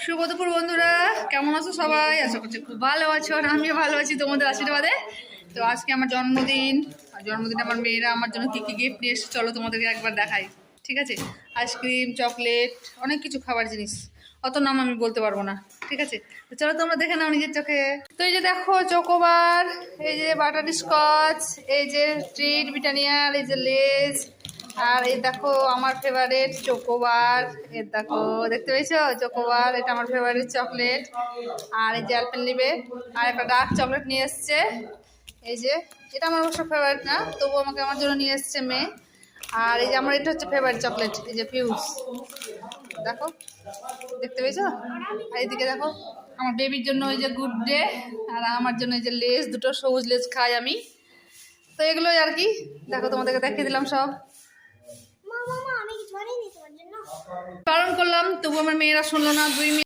শুভ দুপুর বন্ধুরা, কেমন আছো সবাই? আশা করছি খুব ভালো আছো, আর আমিও ভালো আছি তোমাদের আশীর্বাদে। তো আজকে আমার জন্মদিন, আর জন্মদিনে আমার মেয়েরা আমার জন্য কী কী গিফট নিয়ে এসেছে চলো তোমাদেরকে একবার দেখাই। ঠিক আছে, আইসক্রিম, চকলেট, অনেক কিছু খাবার জিনিস, অত নাম আমি বলতে পারবো না। ঠিক আছে, তো চলো তোমরা দেখে নাও নিজের চোখে। তো এই যে দেখো চকোবার, এই যে বাটার স্কচ, এই যে ট্রিট ব্রিটানিয়ার, এই যে লেজ, আর এই দেখো আমার ফেভারিট চকোবার। এই দেখো, দেখতে পেয়েছো চকোবার, এটা আমার ফেভারিট চকলেট। আর এই যে অ্যালপেনলিবে আর একটা ডার্ক চকলেট নিয়ে এসছে। এই যে এটা আমার অবশ্য ফেভারিট না, তবু আমাকে আমার জন্য নিয়ে এসছে মেয়ে। আর এই যে আমার এটা হচ্ছে ফেভারিট চকলেট, এই যে ফিউজ, দেখো, দেখতে পেয়েছো। আর এইদিকে দেখো আমার বেবির জন্য ওই যে গুড ডে, আর আমার জন্য এই যে লেস, দুটো সবুজ লেস খাই আমি। তো এগুলোই আর কি, দেখো তোমাদেরকে দেখিয়ে দিলাম সব। বারণ করলাম তবু আমার মেয়েরা শুনলো না, দুই মেয়ে